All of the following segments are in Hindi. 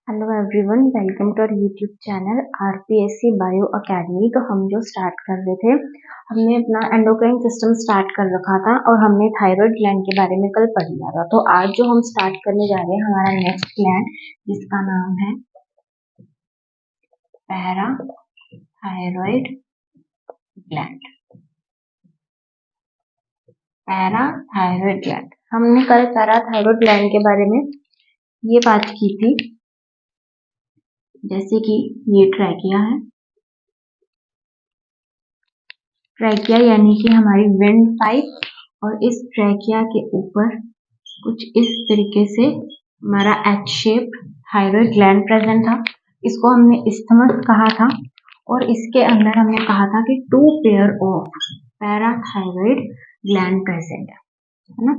Hello everyone, welcome to our YouTube channel RPSC bio academy. तो हम जो स्टार्ट कर रहे थे, हमने अपना एंडोक्राइन सिस्टम स्टार्ट कर रखा था और हमने थायराइड ग्लैंड के बारे में कल पढ़ लिया था। तो आज जो हम स्टार्ट करने जा रहे हैं हमारा नेक्स्ट ग्लैंड, जिसका नाम है पैराथायरॉइड ग्लैंड। पैराथायरॉइड ग्लैंड, हमने कल पैराथायरॉइड ग्लैंड के बारे में ये बात की थी, जैसे कि ये ट्रैकिया है। ट्रैकिया यानी कि हमारी विंड पाइप, और इस ट्रैकिया के ऊपर कुछ इस तरीके से हमारा H shape thyroid gland present था। इसको हमने इस्थमस कहा था, और इसके अंदर हमने कहा था कि 2 pair of parathyroid gland present है ना।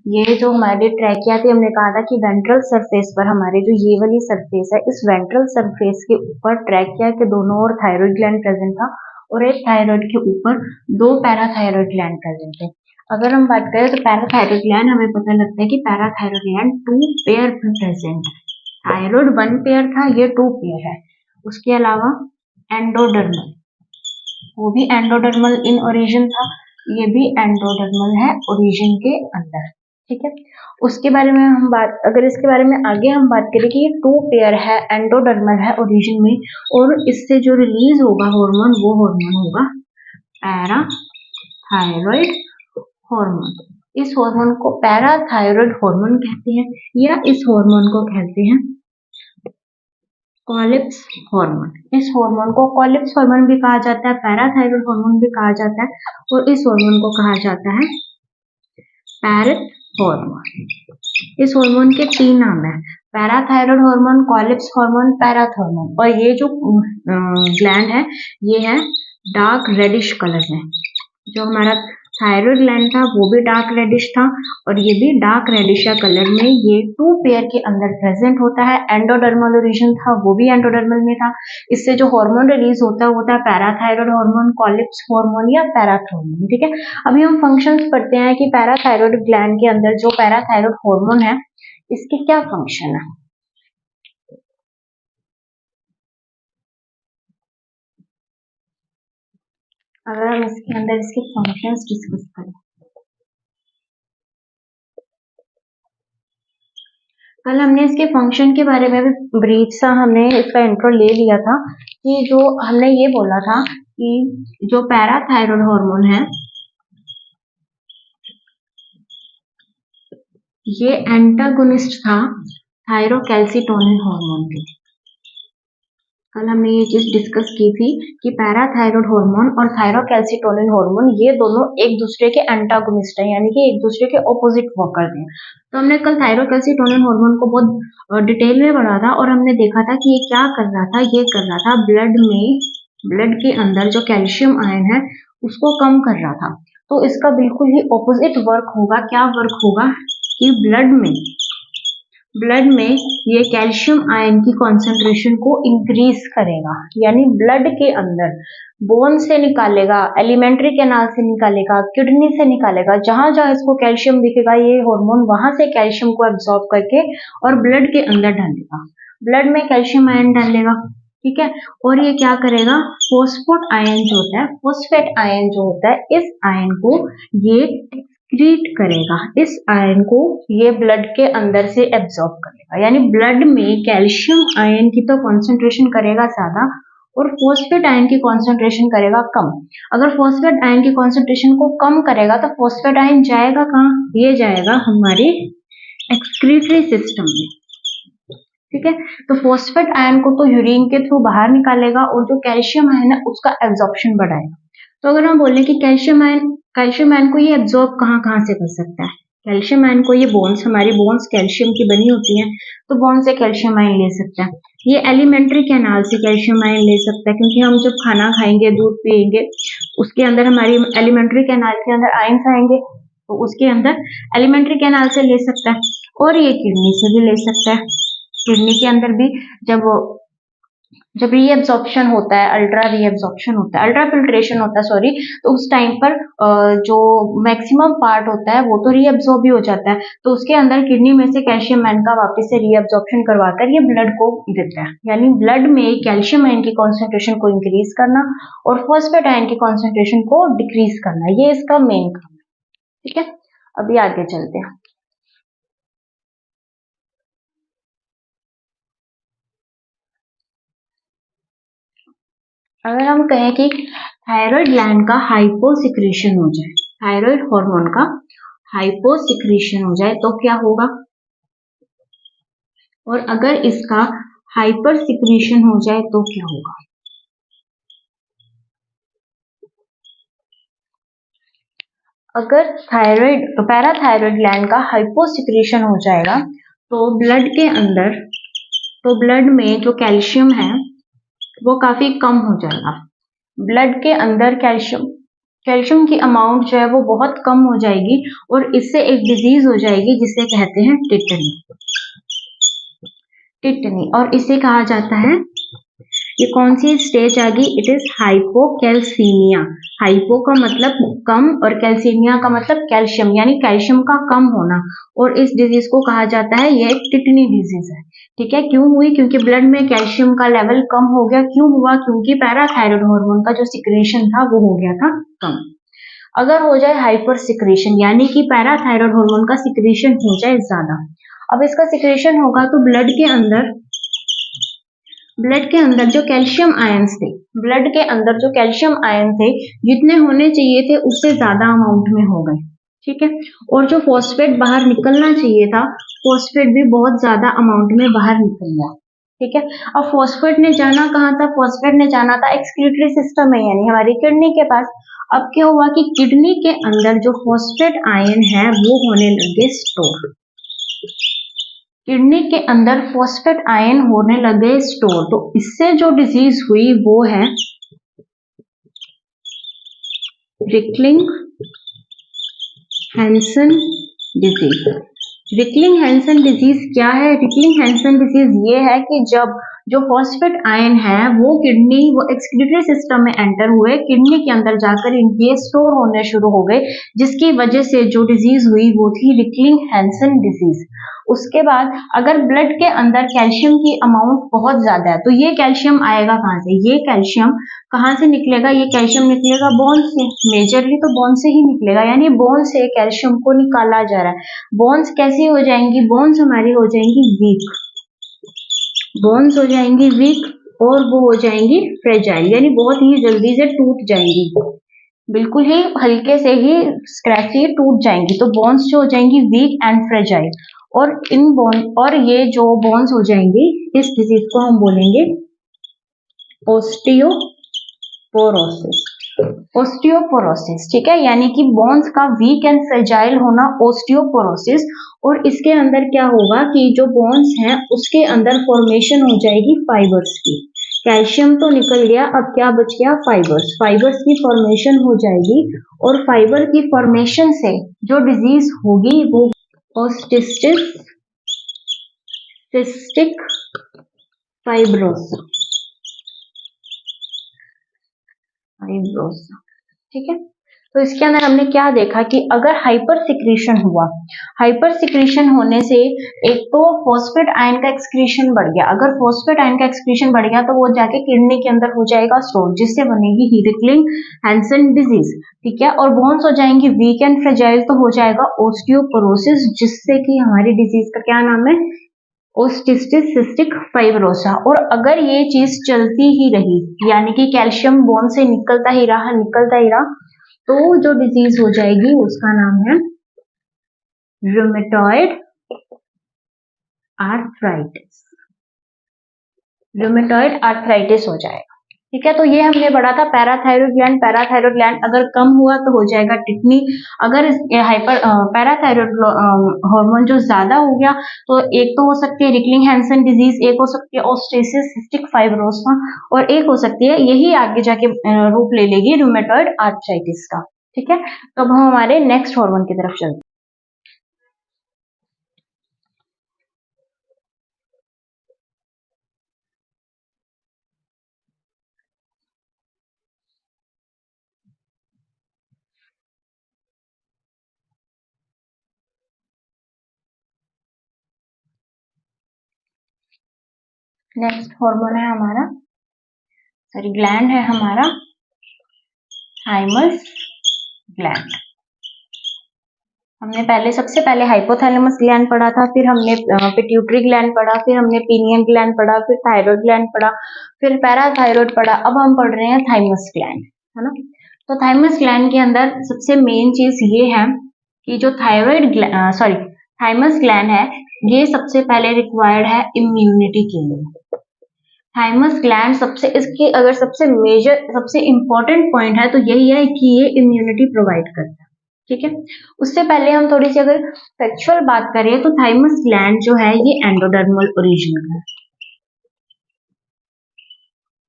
ये जो हमारी ट्रैकिया थी, हमने कहा था कि वेंट्रल सरफेस पर हमारी जो ये वाली सरफेस है, इस वेंट्रल सरफेस के ऊपर ट्रैकिया के दोनों ओर थायराइड ग्लैंड प्रेजेंट था, और एक थायराइड के ऊपर 2 पैराथायरॉइड ग्लैंड प्रेजेंट थे। अगर हम बात करें तो पैराथायरॉइड ग्लैंड, हमें पता लगता है कि पैराथायरॉइड ग्लैंड 2 पेयर में प्रेजेंट है। थायराइड 1 पेयर था, ये 2 पेयर है। उसके अलावा एंडोडर्मल, वो भी एंडोडर्मल इन ओरिजिन था, ये भी एंडोडर्मल है ओरिजिन के अंदर। ठीक है, उसके बारे में हम बात, अगर इसके बारे में आगे हम बात करें कि ये 2 पेयर है, एंडोडर्मल है ओरिजिन में, और इससे जो रिलीज होगा हार्मोन, वो हार्मोन होगा पैराथायरॉइड हार्मोन। इस हार्मोन को पैराथायरॉइड हार्मोन कहते हैं, या इस हार्मोन को कहते हैं कॉलिप्स हार्मोन। इस हार्मोन को कॉलिप्स हार्मोन भी कहा जाता है, पैराथायरॉइड हार्मोन भी कहा जाता है, और इस हार्मोन को कहा जाता है पैरेथ हार्मोन। इस हार्मोन के 3 नाम है, पैराथायरॉइड हार्मोन, कॉलिप्स हार्मोन, पैरेथ हार्मोन। और ये जो ग्लैंड है, ये है डार्क रेडिश कलर में। जो हमारा थायराइड ग्लैंड था वो भी डार्क रेडिश था, और ये भी डार्क रेडिश कलर में ये 2 पेयर के अंदर प्रेजेंट होता है। एंडोडर्मल ओरिजिन था, वो भी एंडोडर्मल में था। इससे जो हार्मोन रिलीज होता है वो होता है पैराथायरॉइड हार्मोन, कॉलिप्स हार्मोन या पैरेथ हार्मोन। ठीक है, अभी हम फंक्शंस पढ़ते हैं कि पैराथायरॉइड ग्लैंड के अंदर जो पैराथायरॉइड हार्मोन है, इसके क्या फंक्शन है। अगर हम इसके अंदर इसके फंक्शंस डिस्कस करें, कल हमने इसके फंक्शन के बारे में भी ब्रीफ सा हमने इसका इंट्रो ले लिया था, कि जो हमने ये बोला था कि जो पैराथायरॉइड हार्मोन है, ये एंटागोनिस्ट था थायरोकैल्सिटोनिन हार्मोन के। कल हमने ये चीज डिस्कस की थी कि पैराथायरॉइड हार्मोन और थायरोकैल्सिटोनिन हार्मोन, ये दोनों एक दूसरे के एंटागोनिस्ट हैं, यानी कि एक दूसरे के ऑपोजिट वर्क करते हैं। तो हमने कल थायरोकैल्सिटोनिन हार्मोन को बहुत डिटेल में पढ़ा था, और हमने देखा था कि ये क्या कर रहा था, ये कर रहा था ब्लड के अंदर जो कैल्शियम आयन है उसको कम कर रहा था। तो इसका बिल्कुल ही ऑपोजिट वर्क होगा। क्या वर्क होगा कि ब्लड में ये कैल्शियम आयन की कॉन्सेंट्रेशन को इंक्रीज करेगा, यानी ब्लड के अंदर बोन से निकालेगा, एलिमेंट्री कैनाल से निकालेगा, किडनी से निकालेगा, जहां जहां इसको कैल्शियम दिखेगा ये हार्मोन वहां से कैल्शियम को एब्जॉर्ब करके और ब्लड के अंदर डालेगा, ब्लड में कैल्शियम आयन डालेगा। ठीक है, और ये क्या करेगा, फोस्फेट आयन जो होता है, इस आयन को ये एक्सक्रीट करेगा, इस आयन को ये ब्लड के अंदर से एब्जॉर्ब करेगा, यानी ब्लड में कैल्शियम आयन की तो कॉन्सेंट्रेशन करेगा ज्यादा, और फोस्फेट आयन की कॉन्सेंट्रेशन करेगा कम। अगर फोस्फेट आयन की कॉन्सेंट्रेशन को कम करेगा तो फोस्फेट आयन जाएगा कहाँ, ये जाएगा हमारे एक्सक्रीटरी सिस्टम में। ठीक है, तो फोस्फेट आयन को तो यूरिन के थ्रू बाहर निकालेगा, और जो कैल्शियम आयन है उसका एब्जॉर्प्शन बढ़ाएगा। तो अगर हम बोले कि कैल्शियम आयन को ये एब्जॉर्ब कहाँ से कर सकता है, कैल्शियम आयन को ये हमारी बोन्स कैल्शियम की बनी होती है, तो बोन से कैल्शियम आयन ले सकता है। ये एलिमेंट्री कैनाल से कैल्शियम आयन ले सकता है, क्योंकि हम जब खाना खाएंगे, दूध पिएंगे, उसके अंदर हमारी एलिमेंट्री कैनाल के अंदर आयंस आएंगे, तो उसके अंदर एलिमेंट्री कैनाल से ले सकता है। और ये किडनी से भी ले सकता है, किडनी के अंदर भी जब जब रीएब्जॉर्प्शन होता है, अल्ट्रा रीएब्जॉर्प्शन होता है, अल्ट्रा फिल्ट्रेशन होता है सॉरी, तो उस टाइम पर जो मैक्सिमम पार्ट होता है वो तो रीएब्जॉर्ब भी हो जाता है, तो उसके अंदर किडनी में से कैल्शियम आयन का वापस से रीएब्जॉर्प्शन करवाकर ये ब्लड को देता है। यानी ब्लड में कैल्शियम आयन की कॉन्सेंट्रेशन को इंक्रीज करना और फॉस्फेट आयन की कॉन्सेंट्रेशन को डिक्रीज करना, ये इसका मेन काम है। ठीक है, अभी आगे चलते हैं। अगर हम कहें कि थायराइड ग्लैंड का हाइपोसिक्रीशन हो जाए, थायराइड हार्मोन का हाइपोसिक्रीशन हो जाए तो क्या होगा, और अगर इसका हाइपर सिक्रीशन हो जाए तो क्या होगा। अगर थायराइड पैराथायराइड ग्लैंड का हाइपोसिक्रीशन हो जाएगा तो ब्लड के अंदर, तो ब्लड में जो कैल्शियम है वो काफी कम हो जाएगा। ब्लड के अंदर कैल्शियम कैल्शियम की अमाउंट जो है वो बहुत कम हो जाएगी और इससे एक डिजीज हो जाएगी जिसे कहते हैं टिटनी। टिटनी, और इसे कहा जाता है, ये कौन सी स्टेज आ गई, इट इज हाइपोकैल्सीमिया। हाइपो का मतलब कम और कैल्सीमिया का मतलब कैल्शियम, यानी कैल्शियम का कम होना, और इस डिजीज को कहा जाता है ये टिटनी डिजीज है। ठीक है, क्यों हुई, क्योंकि ब्लड में कैल्शियम का लेवल कम हो गया। क्यों हुआ, क्योंकि पैराथायराइड हार्मोन का जो सिक्रेशन था वो हो गया था कम। अगर हो जाए हाइपर सिक्रेशन, यानी कि पैराथायराइड हार्मोन का सिक्रेशन हो जाए ज्यादा, अब इसका सिक्रेशन होगा तो ब्लड के अंदर जो कैल्शियम आयंस थे, ब्लड के अंदर जो कैल्शियम आयन थे जितने होने चाहिए थे उससे ज्यादा अमाउंट में हो गए। ठीक है, और जो फॉस्फेट बाहर निकलना चाहिए था, फॉस्फेट भी बहुत ज्यादा अमाउंट में बाहर निकल गया। ठीक है, अब फॉस्फेट ने जाना कहाँ था, फॉस्फेट ने जाना था एक्सक्रीटरी सिस्टम में, यानी हमारी किडनी के पास। अब क्या हुआ कि किडनी के अंदर जो फॉस्फेट आयन है वो होने लगे स्टोर। किडनी के अंदर फॉस्फेट आयन होने लगे स्टोर, तो इससे जो डिजीज हुई वो है रिकलिंग हैंसन डिजीज। रिकलिंग हैंसन डिजीज क्या है, रिकलिंग हैंसन डिजीज ये है कि जब जो फॉस्फेट आयन है वो एक्सक्रीटरी सिस्टम में एंटर हुए, किडनी के अंदर जाकर इनके स्टोर होने शुरू हो गए, जिसकी वजह से जो डिजीज हुई वो थी रिकलिंग हैंसन डिजीज। उसके बाद अगर ब्लड के अंदर कैल्शियम की अमाउंट बहुत ज्यादा है तो ये कैल्शियम आएगा कहाँ से, ये कैल्शियम कहाँ से निकलेगा, ये कैल्शियम निकलेगा बोन से, मेजरली तो बोन से ही निकलेगा, यानी बोन से कैल्शियम को निकाला जा रहा है। बोन्स कैसी हो जाएंगी, बोन्स हमारी हो जाएंगी वीक, बोन्स हो जाएंगी वीक और वो हो जाएंगी फ्रेजाइल, यानी बहुत ही जल्दी से टूट जाएंगी, बिल्कुल ही हल्के से ही स्क्रैच से टूट जाएंगी। तो बोन्स जो हो जाएंगी वीक एंड फ्रेजाइल, और ये जो बोन्स हो जाएंगी, इस डिजीज को हम बोलेंगे ओस्टियोपोरोसिस। ओस्टियोपोरोसिस, ठीक है, यानी कि बोन्स का वीक एंड फ्रेजाइल होना ओस्टियोपोरोसिस। और इसके अंदर क्या होगा कि जो बोन्स हैं उसके अंदर फॉर्मेशन हो जाएगी फाइबर्स की। कैल्शियम तो निकल गया, अब क्या बच गया, फाइबर्स। फाइबर्स की फॉर्मेशन हो जाएगी और फाइबर की फॉर्मेशन से जो डिजीज होगी वो सिस्टिक फाइब्रोसा। ठीक है, तो इसके अंदर हमने क्या देखा कि अगर हाइपर सिक्रीशन हुआ, हाइपर सिक्रीशन होने से एक तो फॉस्फेट आयन का एक्सक्रीशन बढ़ गया, अगर फॉस्फेट आयन का एक्सक्रीशन बढ़ गया तो वो जाके किडनी के अंदर हो जाएगा स्टोर, जिससे बनेगी रिकलिंग हैंसन डिजीज। ठीक है, और बोन्स हो जाएंगी वीक एंड फ्रेजाइल, तो हो जाएगा ओस्टियोपोरोसिस, जिससे कि हमारी डिजीज का क्या नाम है, ओस्टिस्टिस सिस्टिक फाइब्रोसा। और अगर ये चीज चलती ही रही, यानी कि कैल्शियम बोन से निकलता ही रहा, तो जो डिजीज हो जाएगी उसका नाम है रूमेटॉइड आर्थराइटिस। रूमेटॉइड आर्थराइटिस हो जाएगा। ठीक है, तो ये हमने पढ़ा था पैराथायरॉइड ग्लैंड। पैराथायरॉइड ग्लैंड अगर कम हुआ तो हो जाएगा टिटनी। अगर हाइपर पैराथायरॉइड हार्मोन जो ज्यादा हो गया तो एक तो हो सकती है रिकलिंग हैंसन डिजीज, एक हो सकती है ओस्टेसिस सिस्टिक फाइब्रोसा, और एक हो सकती है यही आगे जाके रूप ले लेगी रूमेटॉइड आर्थराइटिस का। ठीक है, तो अब हम हमारे नेक्स्ट हार्मोन की तरफ चलते हैं। नेक्स्ट हार्मोन है हमारा, सॉरी ग्लैंड है हमारा थाइमस ग्लैंड। हमने पहले सबसे पहले हाइपोथैलेमस ग्लैंड पढ़ा था, फिर हमने पिट्यूटरी ग्लैंड पढ़ा, फिर हमने पीनियल ग्लैंड पढ़ा, फिर थायराइड ग्लैंड पढ़ा, फिर पैराथायराइड पढ़ा। अब हम पढ़ रहे हैं थाइमस ग्लैंड, है ना। तो थाइमस ग्लैंड के अंदर सबसे मेन चीज ये है कि जो थाइमस ग्लैंड है, ये सबसे पहले रिक्वायर्ड है इम्यूनिटी के लिए। थाइमस ग्लैंड सबसे इसकी अगर सबसे मेजर सबसे इंपॉर्टेंट पॉइंट है तो यही है कि ये इम्यूनिटी प्रोवाइड करता है, ठीक है। उससे पहले हम थोड़ी सी अगर फैक्चुअल बात करें तो थाइमस ग्लैंड जो है ये एंडोडर्मल ओरिजिन का है।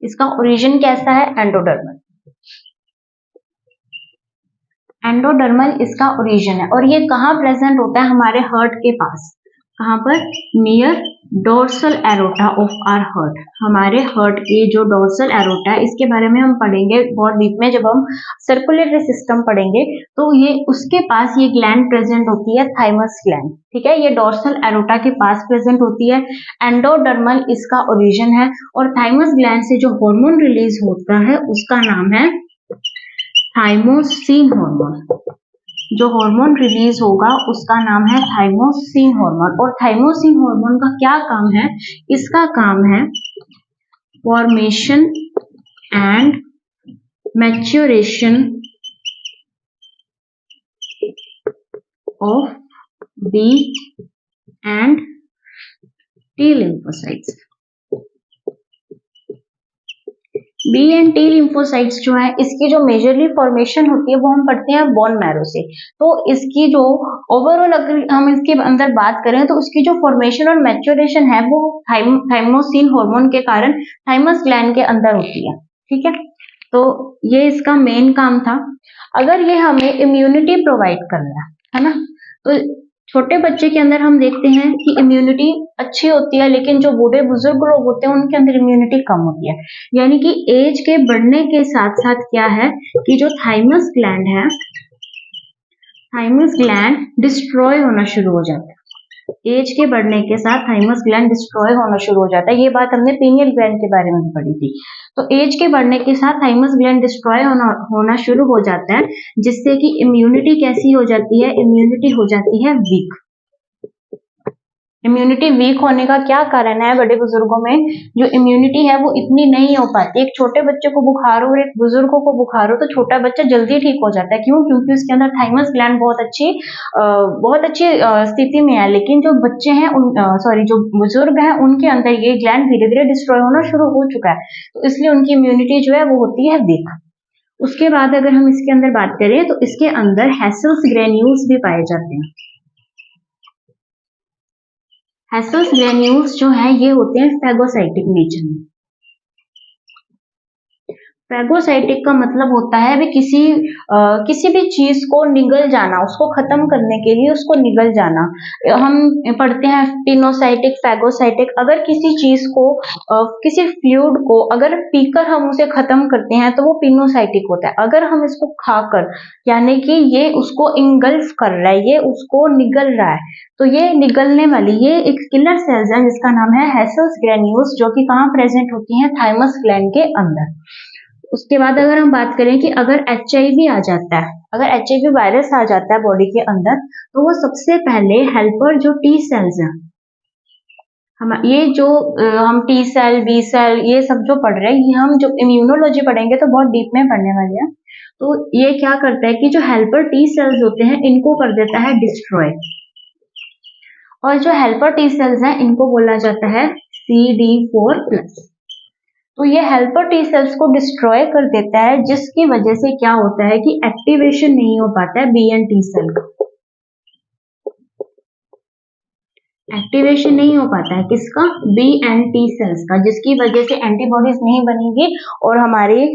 इसका ओरिजिन कैसा है? एंडोडर्मल। एंडोडर्मल इसका ओरिजिन है और ये कहाँ प्रेजेंट होता है? हमारे हार्ट के पास। कहाँ पर? Near dorsal aorta of our heart. हमारे हार्ट के जो डोर्सल एरोटा है, इसके बारे में हम पढ़ेंगे बहुत डीप में जब हम सर्कुलेटरी सिस्टम पढ़ेंगे। तो ये उसके पास ये ग्लैंड प्रेजेंट होती है, थाइमस ग्लैंड, ठीक है। ये डोर्सल एरोटा के पास प्रेजेंट होती है। एंडोडर्मल इसका ओरिजिन है और थाइमस ग्लैंड से जो हार्मोन रिलीज होता है उसका नाम है थाइमोसिन हार्मोन। जो हार्मोन रिलीज होगा उसका नाम है थाइमोसिन हार्मोन। और थाइमोसिन हार्मोन का क्या काम है? इसका काम है formation and maturation of B and T lymphocytes. B and T lymphocytes जो है, इसकी जो मेजरली फॉर्मेशन होती है वो हम पढ़ते हैं बोन मैरो से। तो इसकी जो ओवरऑल अगर हम इसके अंदर बात करें तो उसकी जो फॉर्मेशन और मैच्योरेशन है वो थाइमोसिन हार्मोन के कारण थाइमस ग्लैंड के अंदर होती है, ठीक है। तो ये इसका मेन काम था। अगर ये हमें इम्यूनिटी प्रोवाइड कर रहा है ना, तो छोटे बच्चे के अंदर हम देखते हैं कि इम्यूनिटी अच्छी होती है, लेकिन जो बूढ़े बुजुर्ग लोग होते हैं उनके अंदर इम्यूनिटी कम होती है। यानी कि एज के बढ़ने के साथ साथ क्या है कि जो थाइमस ग्लैंड है, थाइमस ग्लैंड डिस्ट्रॉय होना शुरू हो जाता है। एज के बढ़ने के साथ थाइमस ग्लैंड डिस्ट्रॉय होना शुरू हो जाता है। ये बात हमने पीनियल ग्लैंड के बारे में पढ़ी थी। तो एज के बढ़ने के साथ थाइमस ग्लैंड डिस्ट्रॉय होना शुरू हो जाता है, जिससे कि इम्यूनिटी कैसी हो जाती है? इम्यूनिटी हो जाती है वीक। इम्यूनिटी वीक होने का क्या कारण है? बड़े बुजुर्गों में जो इम्यूनिटी है वो इतनी नहीं हो पाती। एक छोटे बच्चे को बुखार हो और एक बुजुर्गों को बुखार हो तो छोटा बच्चा जल्दी ठीक हो जाता है। क्यों? क्योंकि उसके अंदर थाइमस ग्लैंड बहुत अच्छी स्थिति में है। लेकिन जो बच्चे हैं जो बुजुर्ग हैं उनके अंदर ये ग्लैंड धीरे धीरे डिस्ट्रॉय होना शुरू हो चुका है, तो इसलिए उनकी इम्यूनिटी जो है वो होती है वीक। उसके बाद अगर हम इसके अंदर बात करें तो इसके अंदर हेसल्स ग्रेन्यूल्स भी पाए जाते हैं। हेसल्स ग्रेन्यूल्स जो है ये होते हैं फैगोसाइटिक नेचर में। फैगोसाइटिक का मतलब होता है भी किसी भी चीज को निगल जाना, उसको खत्म करने के लिए उसको निगल जाना। हम पढ़ते हैं पिनोसाइटिक, फैगोसाइटिक। अगर किसी चीज को किसी फ्लूइड को अगर पीकर हम उसे खत्म करते हैं तो वो पिनोसाइटिक होता है। अगर हम इसको खाकर, यानी कि ये उसको इंगल्फ कर रहा है, ये उसको निगल रहा है, तो ये निगलने वाली ये एक किलर सेल्स है जिसका नाम है हेसल्स ग्रेन्यूल्स, जो कि कहाँ प्रेजेंट होती हैं? थाइमस ग्लैंड के अंदर। उसके बाद अगर हम बात करें कि अगर HIV आ जाता है, अगर HIV वायरस आ जाता है बॉडी के अंदर, तो वो सबसे पहले हेल्पर जो टी सेल्स हैं, हम टी सेल, बी सेल, ये सब जो पढ़ रहे हैं, ये हम जो इम्यूनोलॉजी पढ़ेंगे तो बहुत डीप में पढ़ने वाले हैं। तो ये क्या करता है कि जो हेल्पर टी सेल्स होते हैं इनको कर देता है डिस्ट्रॉय। और जो हेल्पर टी सेल्स हैं इनको बोला जाता है CD4+। तो ये हेल्पर टी सेल्स को डिस्ट्रॉय कर देता है, जिसकी वजह से क्या होता है कि एक्टिवेशन नहीं हो पाता है बी एंड टी सेल का। एक्टिवेशन नहीं हो पाता है किसका? बी एंड टी सेल्स का, जिसकी वजह से एंटीबॉडीज नहीं बनेंगी और हमारी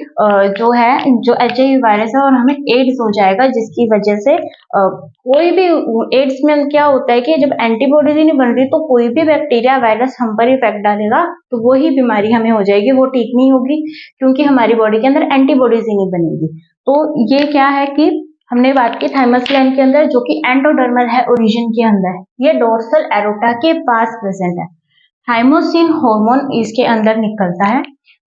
जो HIV वायरस है और हमें एड्स हो जाएगा, जिसकी वजह से कोई भी एड्स में क्या होता है कि जब एंटीबॉडीज ही नहीं बन रही तो कोई भी बैक्टीरिया वायरस हम पर इफेक्ट डालेगा तो वही बीमारी हमें हो जाएगी, वो ठीक नहीं होगी, क्योंकि हमारी बॉडी के अंदर एंटीबॉडीज ही नहीं बनेगी। तो ये क्या है कि हमने बात की थाइमस ग्लैंड के अंदर, जो कि एंडोडर्मल है ओरिजिन के अंदर, ये डोर्सल एरोटा के पास प्रेजेंट है। थाइमोसिन हार्मोन इसके अंदर निकलता है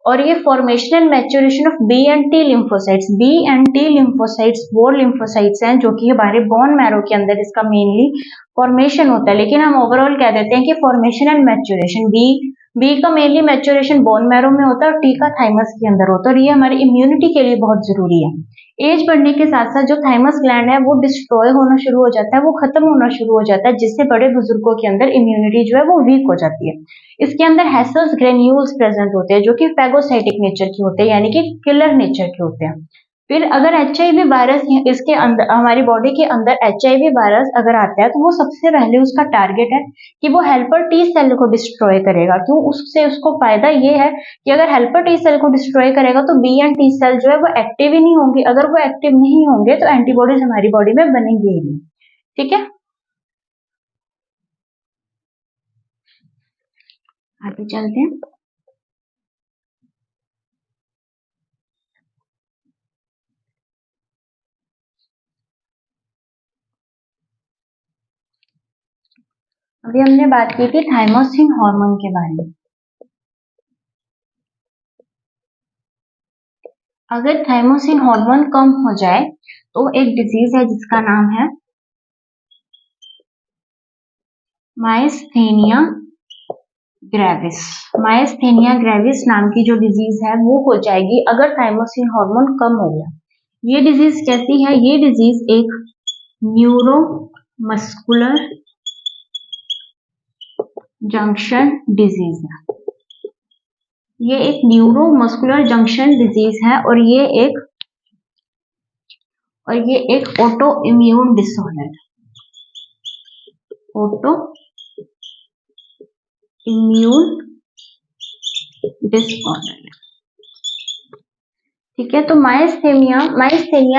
और ये formation and maturation of B and T lymphocytes, B and T lymphocytes वो लिम्फोसाइट्स हैं जो कि हमारे बोन मैरो के अंदर इसका मेनली फॉर्मेशन होता है, लेकिन हम ओवरऑल कह देते हैं कि फॉर्मेशन एंड मैच्योरेशन बी का मेनली मैच्योरेशन बोन मैरो में होता है और टी का थाइमस के अंदर होता है और ये हमारी इम्यूनिटी के लिए बहुत जरूरी है। एज बढ़ने के साथ साथ जो थाइमस ग्लैंड है वो डिस्ट्रॉय होना शुरू हो जाता है, वो खत्म होना शुरू हो जाता है, जिससे बड़े बुजुर्गों के अंदर इम्यूनिटी जो है वो वीक हो जाती है। इसके अंदर हेसल्स ग्रेन्यूल्स प्रेजेंट होते हैं जो कि फैगोसाइटिक नेचर के होते हैं, यानी कि किलर नेचर के होते हैं। फिर अगर HIV वायरस इसके अंदर हमारी बॉडी के अंदर HIV वायरस अगर आता है तो वो सबसे पहले उसका टारगेट है कि वो हेल्पर टी सेल को डिस्ट्रॉय करेगा। क्यों? उससे उसको फायदा ये है कि अगर हेल्पर टी सेल को डिस्ट्रॉय करेगा तो बी एंड टी सेल जो है वो एक्टिव ही नहीं होंगे। अगर वो एक्टिव नहीं होंगे तो एंटीबॉडीज हमारी बॉडी में बनेंगे ही नहीं। ठीक है, आगे चलते हैं। अभी हमने बात की थी थाइमोसिन हार्मोन के बारे में। अगर थाइमोसिन हार्मोन कम हो जाए तो एक डिजीज है जिसका नाम है माइस्थेनिया ग्रेविस। माइस्थेनिया ग्रेविस नाम की जो डिजीज है वो हो जाएगी अगर थाइमोसिन हार्मोन कम हो गया। ये डिजीज कैसी है? ये डिजीज एक न्यूरोमस्कुलर जंक्शन डिजीज है। ये एक न्यूरोमस्कुलर जंक्शन डिजीज है और ये एक ऑटो इम्यून डिसऑर्डर है। Auto immune disorder. ठीक है, तो माइस्थेनिया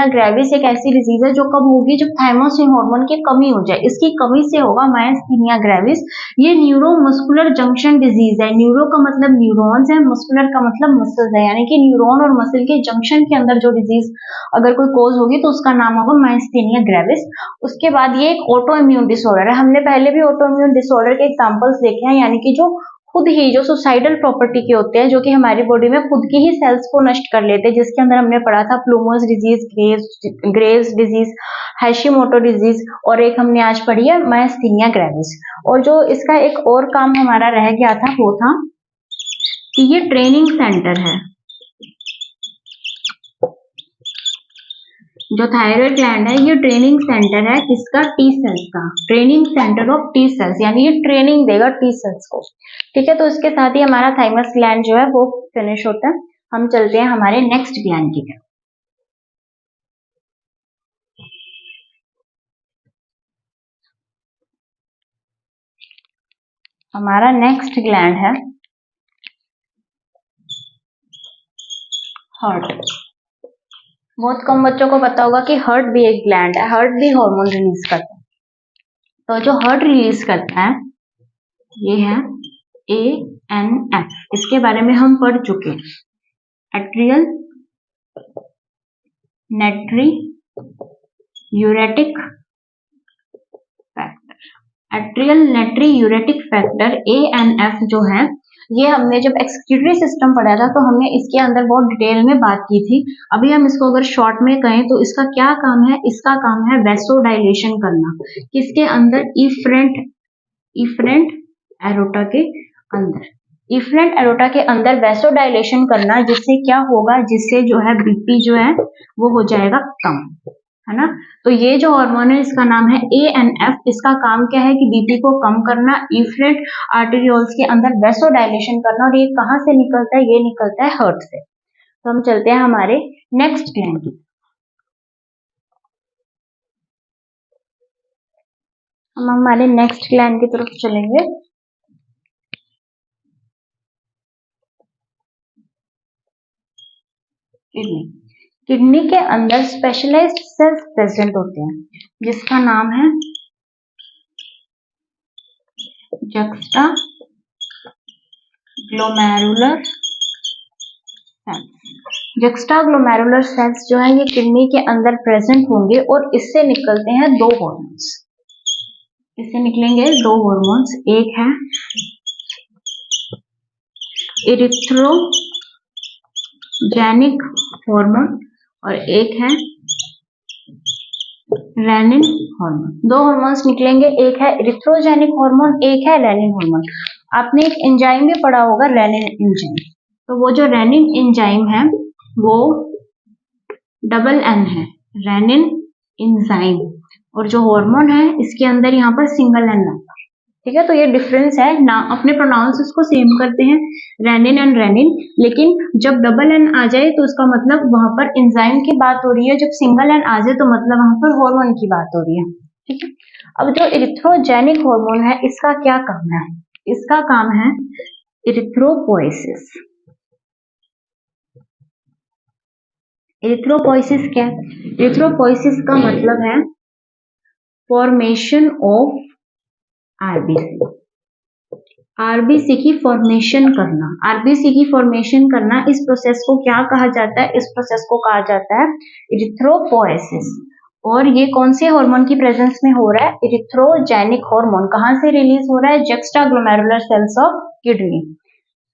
ग्रेविस एक ऐसी डिजीज है जो कब होगी? जब थाइमोसिन हार्मोन की कमी हो जाए। इसकी कमी से होगा माइस्थेनिया ग्रेविस। ये न्यूरोमस्कुलर जंक्शन डिजीज है। न्यूरो का मतलब न्यूरॉन्स है, मस्कुलर का मतलब मसल्स है, यानी कि न्यूरॉन और मसल के जंक्शन के अंदर जो डिजीज अगर कोई कोज होगी तो उसका नाम होगा माइस्थेनिया ग्रेविस। उसके बाद ये एक ऑटो इम्यून डिसऑर्डर है। हमने पहले भी ऑटो इम्यून डिसऑर्डर के एग्जाम्पल्स देखे हैं, यानी कि जो खुद ही जो सुसाइडल प्रॉपर्टी के होते हैं, जो कि हमारी बॉडी में खुद की ही सेल्स को नष्ट कर लेते हैं, जिसके अंदर हमने पढ़ा था प्लूमर्स डिजीज, ग्रेव्स डिजीज, हैशिमोटो डिजीज और एक हमने आज पढ़ी है माइस्थेनिया ग्रेविस। और जो इसका एक और काम हमारा रह गया था वो था कि ये ट्रेनिंग सेंटर है। जो थायराइड ग्लैंड है ये ट्रेनिंग सेंटर है किसका? टी सेल्स का। Training centre of T cells, यानी ये ट्रेनिंग देगा टी सेल्स को। ठीक है, तो इसके साथ ही हमारा थाइमस ग्लैंड जो है वो फिनिश होता है। हम चलते हैं हमारे नेक्स्ट ग्लैंड की तरफ। हमारा नेक्स्ट ग्लैंड है हार्ट। बहुत कम बच्चों को पता होगा कि हार्ट भी एक ग्लैंड है, हार्ट भी हार्मोन रिलीज करता है। तो जो हार्ट रिलीज करता है ये है ANF। इसके बारे में हम पढ़ चुके हैं। Atrial natriuretic factor. Atrial natriuretic factor ANF जो है ये हमने जब एक्सक्रीटरी सिस्टम पढ़ा था तो हमने इसके अंदर बहुत डिटेल में बात की थी। अभी हम इसको अगर शॉर्ट में कहें तो इसका क्या काम है? इसका काम है वैसोडाइलेशन करना। किसके अंदर? इफरेंट एरोटा के अंदर। इफरेंट एरोटा के अंदर वैसोडाइलेशन करना, जिससे क्या होगा? जिससे जो है BP जो है वो हो जाएगा कम, है ना। तो ये जो हार्मोन है इसका नाम है ANF। इसका काम क्या है कि BP को कम करना, इफरेंट आर्टेरियोल्स के अंदर वैसोडाइलेशन करना। और ये कहाँ से निकलता है? ये निकलता है हार्ट से। तो हम चलते हैं हमारे नेक्स्ट ग्लैंड की। हम हमारे नेक्स्ट ग्लैंड की तरफ चलेंगे। किडनी। किडनी के अंदर स्पेशलाइज्ड सेल्स प्रेजेंट होते हैं जिसका नाम है juxtaglomerular cells. Juxtaglomerular cells जो है ये किडनी के अंदर प्रेजेंट होंगे और इससे निकलते हैं दो हॉर्मोन्स। इससे निकलेंगे दो हॉर्मोन्स, एक है इरिथ्रोजेनिक हार्मोन और एक है रेनिन हार्मोन। दो हार्मोन्स निकलेंगे, एक है इरिथ्रोजेनिक हार्मोन, एक है रेनिन हार्मोन। आपने एक एंजाइम भी पढ़ा होगा, रेनिन एंजाइम। तो वो जो रेनिन एंजाइम है वो डबल एन है, रेनिन एंजाइम, और जो हार्मोन है इसके अंदर यहाँ पर सिंगल एन आता है। ठीक है, तो ये डिफरेंस है ना, अपने प्रोनाउंस इसको सेम करते हैं रेनिन एंड रेनिन, लेकिन जब डबल एन आ जाए तो उसका मतलब वहां पर एंजाइम की बात हो रही है, जब सिंगल एन आ जाए तो मतलब वहां पर हार्मोन की बात हो रही है। ठीक है, अब जो इरिथ्रोजेनिक हार्मोन है इसका क्या काम है? इसका काम है इरिथ्रोपोएसिस। इरिथ्रोपोएसिस क्या है? इरिथ्रोपोएसिस का मतलब है फॉर्मेशन ऑफ आरबीसी। आरबीसी की फॉर्मेशन करना, आरबीसी की फॉर्मेशन करना, इस प्रोसेस को क्या कहा जाता है? इस प्रोसेस को कहा जाता है इरिथ्रोपोएसिस। और ये कौन से हार्मोन की प्रेजेंस में हो रहा है? इरिथ्रोजेनिक हार्मोन। कहां से रिलीज हो रहा है? जुक्स्टाग्लोमेरुलर सेल्स ऑफ किडनी।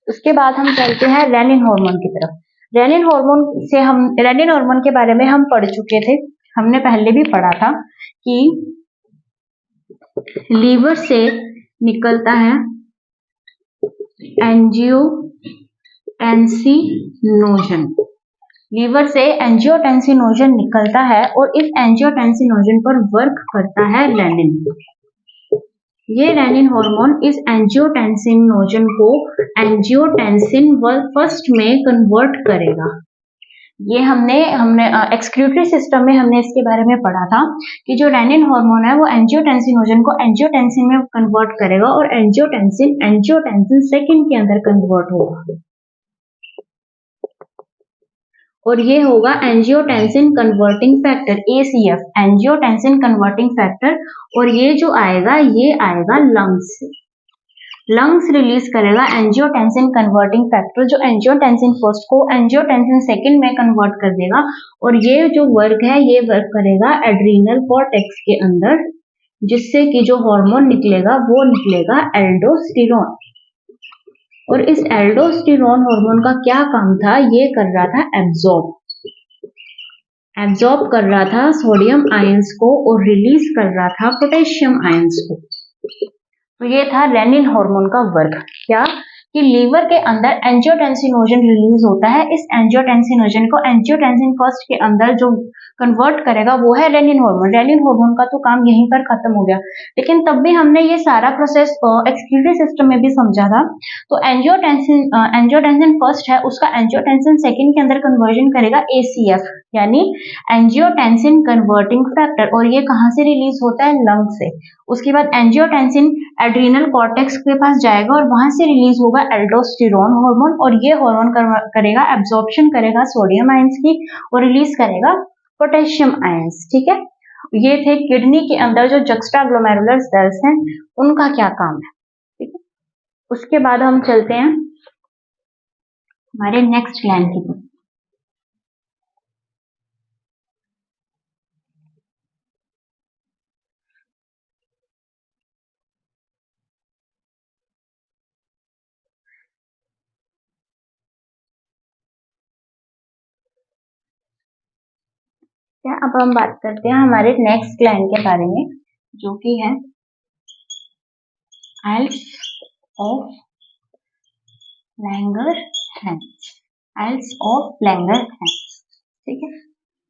उसके बाद हम चलते हैं रेनिन हार्मोन की तरफ। रेनिन हार्मोन के बारे में हम पढ़ चुके थे, हमने पहले भी पढ़ा था कि लीवर से निकलता है एंजियोटेंसिनोजन। लीवर से एंजियोटेंसिनोजन निकलता है और इस एंजियोटेंसिनोजन पर वर्क करता है रेनिन। ये रेनिन हार्मोन इस एंजियोटेंसिनोजन को एंजियोटेंसिन फर्स्ट में कन्वर्ट करेगा। ये हमने एक्सक्रीटरी सिस्टम में हमने इसके बारे में पढ़ा था कि जो रेनिन हार्मोन है वो एंजियोटेंसिनोजन को एंजियोटेंसिन में कन्वर्ट करेगा और एंजियोटेंसिन सेकंड के अंदर कन्वर्ट होगा और ये होगा angiotensin converting factor, ACF, angiotensin converting factor. और ये जो आएगा ये आएगा लंग्स से। लंग्स रिलीज करेगा एंजियोटेंसिन कन्वर्टिंग फैक्टर, जो एंजियोटेंसिन फर्स्ट को एंजियोटेंसिन सेकंड में कन्वर्ट कर देगा। और ये जो वर्क है ये वर्क करेगा एड्रीनल कॉर्टेक्स के अंदर, जिससे कि जो हार्मोन निकलेगा वो निकलेगा एल्डोस्टेरोन। और इस एल्डोस्टेरोन हार्मोन का क्या काम था? ये कर रहा था एब्जॉर्ब कर रहा था सोडियम आयंस को और रिलीज कर रहा था पोटेशियम आयंस को। तो ये था रेनिन हार्मोन का वर्क। क्या कि लीवर के अंदर एंजियोटेंसिनोजन रिलीज होता है, इस एंजियोटेंसिनोजन को एंजियोटेंसिन फर्स्ट के अंदर जो कन्वर्ट करेगा वो है रेनिन हार्मोन। रेनिन हार्मोन का तो काम यहीं पर खत्म हो गया, लेकिन तब भी हमने ये सारा प्रोसेस एक्सक्रीटरी सिस्टम में भी समझा था। तो एंजियोटेंसिन फर्स्ट है, उसका एंजियोटेंसिन सेकंड के अंदर कन्वर्जन करेगा ACF, यानी एंजियोटेंसिन कन्वर्टिंग फैक्टर। और ये कहां से रिलीज होता है? लंग से। उसके बाद एंजियोटेंसिन एड्रीनल कॉर्टेक्स के पास जाएगा और वहां से रिलीज होगा एल्डोस्टेरोन हार्मोन, और ये हार्मोन करेगा एब्जॉर्प्शन करेगा सोडियम आयंस की और रिलीज करेगा पोटेशियम आयंस। ठीक है, ये थे किडनी के अंदर जो जुक्स्टाग्लोमेरुलर सेल्स हैं उनका क्या काम है। ठीक है, उसके बाद हम चलते हैं हमारे नेक्स्ट ग्लैंड की तरफ। अब हम बात करते हैं हमारे नेक्स्ट ग्लैंड के बारे में, जो कि है isles of Langerhans. Isles of Langerhans. ठीक है,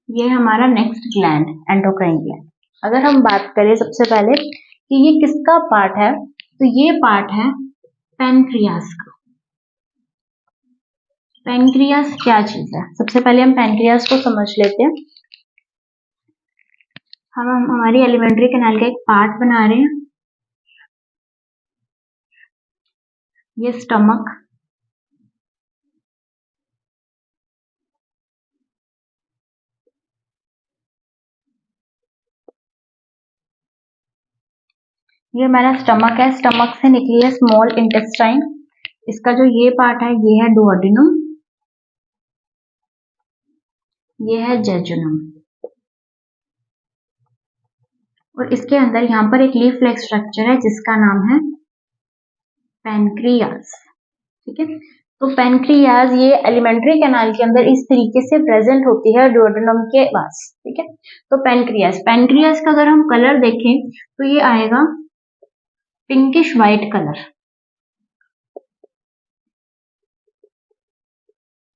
ये हमारा नेक्स्ट ग्लैंड एंडोक्राइन ग्लैंड। अगर हम बात करें सबसे पहले कि ये किसका पार्ट है, तो ये पार्ट है पैनक्रियास का। पैनक्रियास क्या चीज है? सबसे पहले हम पैनक्रियास को समझ लेते हैं। हम हमारी एलिमेंट्री कैनाल का एक पार्ट बना रहे हैं। ये स्टमक, ये हमारा स्टमक है। स्टमक से निकली है स्मॉल इंटेस्टाइन। इसका जो ये पार्ट है ये है डुओडेनम, ये है जेजुनम, और इसके अंदर यहाँ पर एक लीफ लाइक स्ट्रक्चर है जिसका नाम है पैनक्रियास। ठीक है, तो पैनक्रियाज ये एलिमेंट्री कैनाल के अंदर इस तरीके से प्रेजेंट होती है डुओडेनम के पास, ठीक है। तो पैनक्रियाज का अगर हम कलर देखें तो ये आएगा pinkish white colour,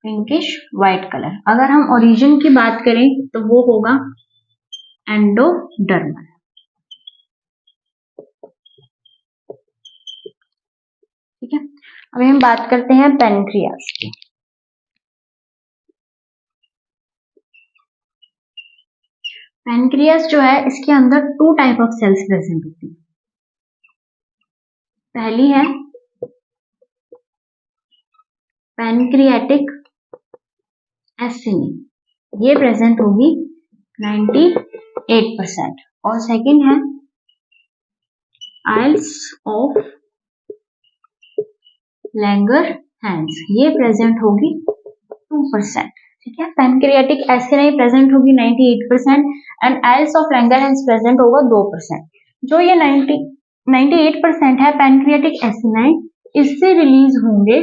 pinkish white colour. अगर हम ओरिजिन की बात करें तो वो होगा एंडोडर्मल, ठीक है। अभी हम बात करते हैं पैनक्रियाज की। पैनक्रियाज जो है इसके अंदर 2 टाइप ऑफ सेल्स प्रेजेंट होती है। पहली है पैनक्रियाटिक एसिनी, ये प्रेजेंट होगी 98%। और सेकंड है आइल्स ऑफ लैंगरहैंस, ये प्रेजेंट होगी 2%, ठीक है। पैनक्रियाटिक एसिनी प्रेजेंट होगी 98% and isles of Langerhans present होगा 2%। जो ये 98% है पैनक्रियाटिक एसिनी, इससे रिलीज होंगे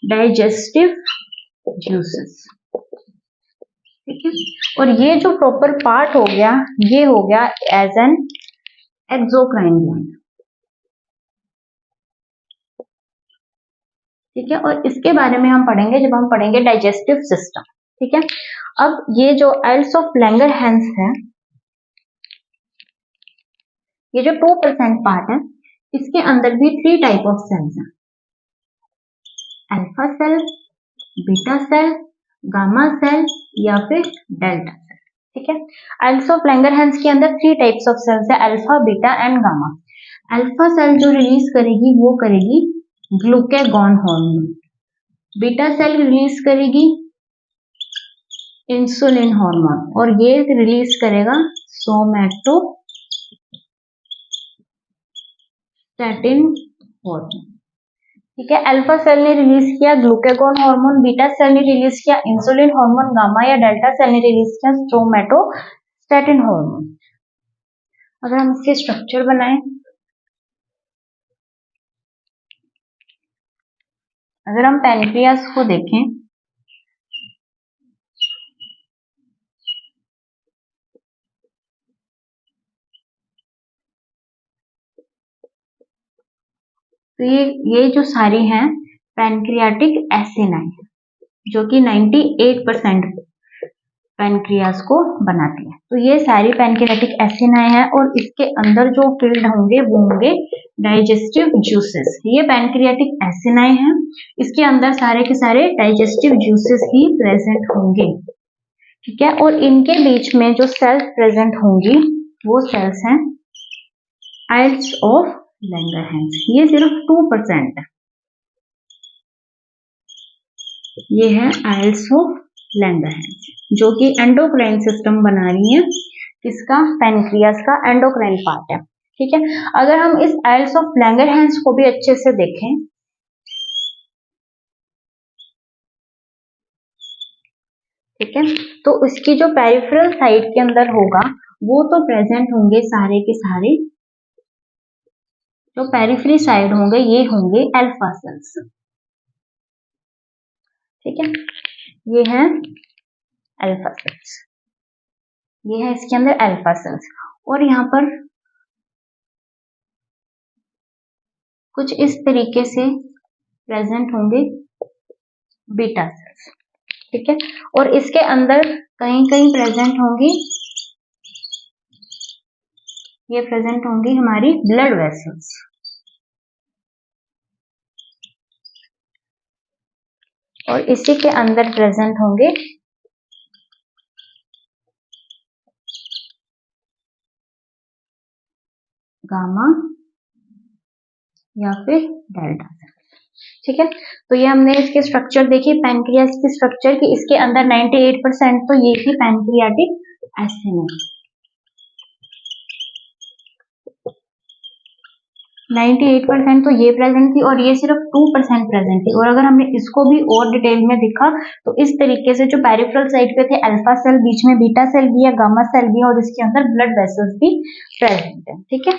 डाइजेस्टिव जूसेस, ठीक है। और ये जो प्रॉपर पार्ट हो गया ये हो गया एज एन एक्सोक्राइन ग्लैंड, ठीक है। और इसके बारे में हम पढ़ेंगे जब हम पढ़ेंगे डाइजेस्टिव सिस्टम, ठीक है। अब ये जो आइल्स ऑफ लैंगरहैंस है, ये जो 2% पार्ट है, इसके अंदर भी 3 टाइप ऑफ सेल्स हैं, alpha cell, beta cell, gamma cell या फिर डेल्टा सेल, ठीक है। आइल्स ऑफ लैंगरहैंस के अंदर 3 टाइप्स ऑफ सेल्स है, alpha, beta and gamma. Alpha cell जो रिलीज करेगी वो करेगी glucagon hormone, beta cell release करेगी इंसुलिन हार्मोन और ये रिलीज करेगा सोमैटोस्टैटिन हार्मोन, ठीक है। अल्फा सेल ने रिलीज किया ग्लूकेगॉन हार्मोन, बीटा सेल ने रिलीज किया इंसुलिन हार्मोन, गामा या डेल्टा सेल ने रिलीज किया सोमैटोस्टैटिन हार्मोन। अगर हम इसके स्ट्रक्चर बनाएं, अगर हम पैनक्रियाज को देखें तो ये जो सारी हैं पैनक्रियाटिक एसिनी जो कि 98% पैनक्रियाज को बनाती है। तो ये सारी पैनक्रियाटिक एसिनी है और इसके अंदर जो फिल्ड होंगे वो होंगे डाइजेस्टिव जूसेस। ये पैनक्रियाटिक एसिनी है, इसके अंदर सारे के सारे डाइजेस्टिव जूसेस ही प्रेजेंट होंगे, ठीक है। और इनके बीच में जो सेल्स प्रेजेंट होंगी वो सेल्स हैं आइल्स ऑफ लैंगरहैंस, ये सिर्फ 2% है, ये है आइल्स ऑफ लैंगरहैंस जो कि एंडोक्राइन सिस्टम बना रही है, किसका, पैनक्रियाज का एंडोक्राइन पार्ट है, ठीक है। अगर हम इस आइल्स ऑफ लैंगरहैंस को भी अच्छे से देखें, ठीक है, तो उसकी जो पेरिफेरल साइड के अंदर होगा वो तो प्रेजेंट होंगे सारे के सारे, जो पेरिफेरी साइड होंगे ये होंगे अल्फा सेल्स, ठीक है। ये है अल्फा सेल्स, ये है इसके अंदर अल्फा सेल्स और यहाँ पर कुछ इस तरीके से प्रेजेंट होंगे बीटा सेल्स, ठीक है। और इसके अंदर कहीं कहीं प्रेजेंट होंगी, ये प्रेजेंट होंगी हमारी ब्लड वेसल्स, और इसी के अंदर प्रेजेंट होंगे गामा या फिर डेल्टा सेल्स, ठीक है। तो ये हमने इसके स्ट्रक्चर देखी पैनक्रियाज की स्ट्रक्चर की, इसके अंदर 98% तो ये थी पैनक्रियाटिक एसिनी, 98% तो ये प्रेजेंट थी और ये सिर्फ 2% प्रेजेंट थी। और अगर हमने इसको भी और डिटेल में देखा तो इस तरीके से जो पेरिफेरल साइड पे थे अल्फा सेल, बीच में बीटा सेल भी है, गामा सेल भी है और इसके अंदर ब्लड वेसल्स भी प्रेजेंट है, ठीक है।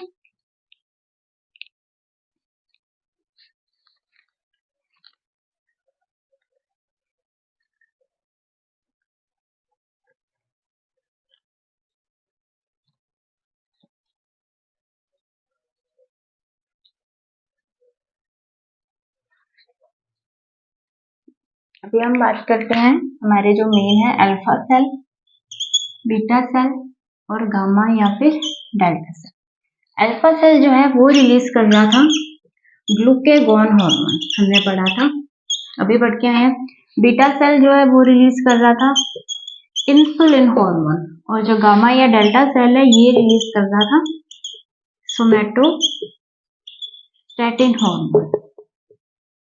अभी हम बात करते हैं हमारे जो मेन है अल्फा सेल, बीटा सेल और गामा या फिर डेल्टा सेल। अल्फा सेल जो है वो रिलीज कर रहा था ग्लूकेगॉन हार्मोन, हमने पढ़ा था, अभी पढ़ के आए हैं। बीटा सेल जो है वो रिलीज कर रहा था इंसुलिन हार्मोन, और जो गामा या डेल्टा सेल है ये रिलीज कर रहा था सोमैटोस्टैटिन हार्मोन।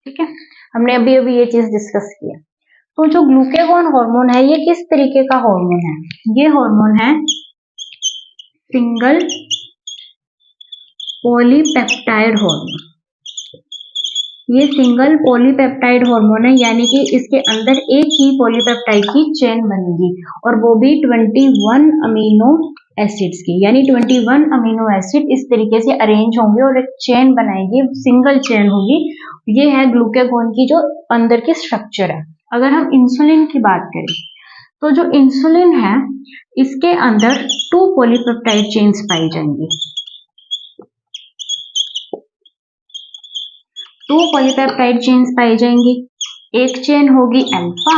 ठीक है, हमने अभी अभी ये चीज डिस्कस किया। तो जो ग्लूकेगॉन हार्मोन है ये किस तरीके का हार्मोन है? ये हार्मोन है सिंगल पॉलीपेप्टाइड हार्मोन। ये सिंगल पॉलीपेप्टाइड हार्मोन है, यानी कि इसके अंदर एक ही पॉलीपेप्टाइड की चेन बनेगी, और वो भी 21 अमीनो एसिड्स की, यानी 21 अमीनो एसिड इस तरीके से अरेंज होंगे और एक चेन बनाएगी, सिंगल चेन होगी। ये है ग्लूकेगॉन की जो अंदर की स्ट्रक्चर है। अगर हम इंसुलिन की बात करें तो जो इंसुलिन है इसके अंदर 2 पॉलीपेप्टाइड चेन्स पाई जाएंगी। 2 पॉलीपेप्टाइड चेन्स पाई जाएंगी, एक चेन होगी अल्फा,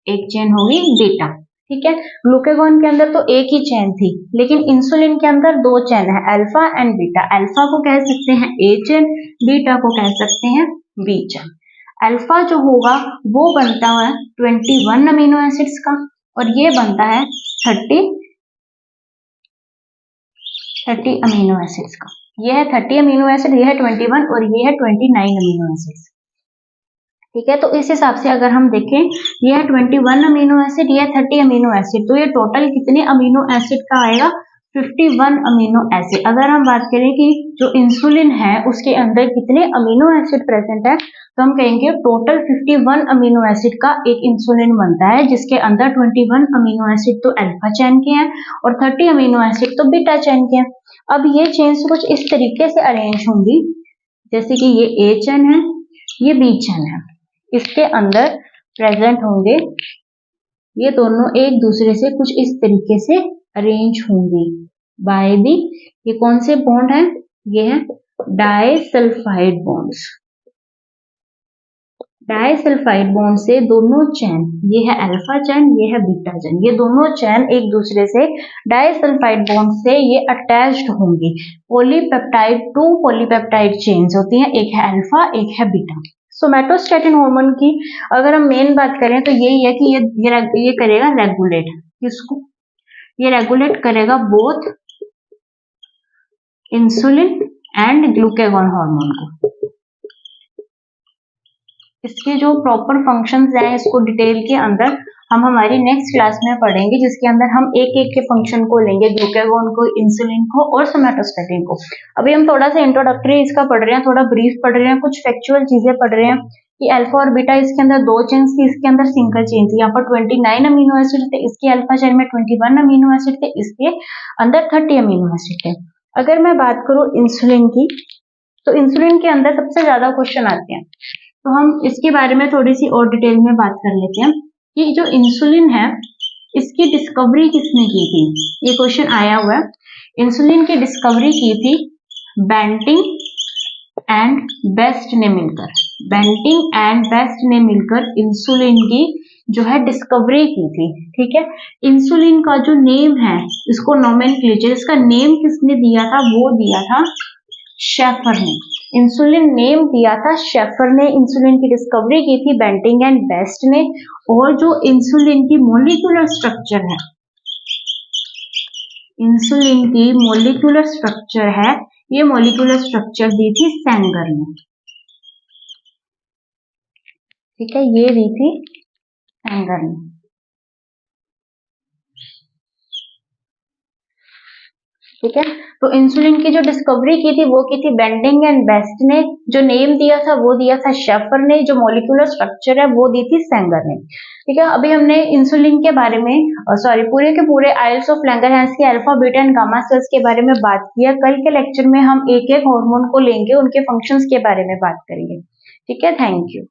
एक चेन होगी बीटा। ठीक है, ग्लूकेगॉन के अंदर तो एक ही चेन थी, लेकिन इंसुलिन के अंदर 2 चेन है, अल्फा एंड बीटा। अल्फा को कह सकते हैं ए चेन, बीटा को कह सकते हैं बी चेन। अल्फा जो होगा वो बनता है 21 अमीनो एसिड्स का, और ये बनता है 30 अमीनो एसिड्स का। ये है 30 अमीनो एसिड, ये है 21 और ये है 29 अमीनो एसिड्स। ठीक है, तो इस हिसाब से अगर हम देखें ये है 21 अमीनो एसिड, ये है 30 अमीनो एसिड, तो ये टोटल कितने अमीनो एसिड का आएगा? 51 अमीनो एसिड। अगर हम बात करें कि जो इंसुलिन है उसके अंदर कितने अमीनो एसिड प्रेजेंट है, तो हम कहेंगे टोटल 51 अमीनो एसिड का एक इंसुलिन बनता है, जिसके अंदर 21 अमीनो एसिड तो अल्फा चेन के हैं और 30 अमीनो एसिड तो बीटा चेन के हैं। अब ये चेन्स कुछ इस तरीके से अरेंज होंगी, जैसे कि ये ए चेन है, ये बी चेन है, इसके अंदर प्रेजेंट होंगे, ये दोनों एक दूसरे से कुछ इस तरीके से अरेंज होंगी बाय दी, ये कौन से बॉन्ड है? ये है डाइसल्फाइड बॉन्ड्स। डाइसल्फाइड बॉन्ड से दोनों चेन, ये है अल्फा चेन, ये है बीटा चेन, ये दोनों चेन एक दूसरे से डाइसल्फाइड बॉन्ड से ये अटैच्ड होंगी। पॉलीपेप्टाइड 2 पॉलीपेप्टाइड चेन्स होती हैं, एक है अल्फा एक है बीटा। सोमैटोस्टैटिन हार्मोन की अगर हम मेन बात करें तो यही है कि ये करेगा रेगुलेट, किसको? ये रेगुलेट करेगा both insulin and glucagon hormone को। इसके जो प्रॉपर फंक्शंस हैं इसको डिटेल के अंदर हम हमारी नेक्स्ट क्लास में पढ़ेंगे, जिसके अंदर हम एक एक के फंक्शन को लेंगे, ग्लूकेगॉन को, इंसुलिन को और सोमैटोस्टैटिन को। अभी हम थोड़ा सा इंट्रोडक्टरी इसका पढ़ रहे हैं, थोड़ा ब्रीफ पढ़ रहे हैं, कुछ फैक्चुअल चीजें पढ़ रहे हैं कि अल्फा और बीटा इसके अंदर 2 चेन्स थी, इसके अंदर सिंगल चेन थी। यहाँ पर 29 अमीनो एसिड थे, इसके अल्फा चेन में 21 अमीनो एसिड थे, इसके अंदर 30 अमीनो एसिड थे। अगर मैं बात करूं इंसुलिन की, तो इंसुलिन के अंदर सबसे ज्यादा क्वेश्चन आते हैं, तो हम इसके बारे में थोड़ी सी और डिटेल में बात कर लेते हैं कि जो इंसुलिन है इसकी डिस्कवरी किसने की थी? ये क्वेश्चन आया हुआ है। इंसुलिन की डिस्कवरी की थी बेंटिंग एंड बेस्ट ने मिलकर। बेंटिंग एंड बेस्ट ने मिलकर इंसुलिन की जो है डिस्कवरी की थी। ठीक है, इंसुलिन का जो नेम है इसको नोमेनक्लेचर, इसका नेम किसने दिया था? वो दिया था शेफर ने। इंसुलिन नेम दिया था शेफर ने। इंसुलिन की डिस्कवरी की थी बेंटिंग एंड बेस्ट ने। और जो इंसुलिन की मॉलिक्यूलर स्ट्रक्चर है, इंसुलिन की मॉलिक्यूलर स्ट्रक्चर है, ये मॉलिक्यूलर स्ट्रक्चर दी थी सेंगर ने। ठीक है, ये दी थी सेंगर ने। ठीक है, तो इंसुलिन की जो डिस्कवरी की थी वो की थी बेंटिंग एंड बेस्ट ने। जो नेम दिया था वो दिया था शेफर ने। जो मॉलिक्यूलर स्ट्रक्चर है वो दी थी सेंगर ने। ठीक है, अभी हमने इंसुलिन के बारे में पूरे के पूरे आइल्स ऑफ लैंगरहैंस के alpha beta and gamma cells के बारे में बात किया। कल के लेक्चर में हम एक एक हार्मोन को लेंगे, उनके फंक्शंस के बारे में बात करेंगे। ठीक है, थैंक यू।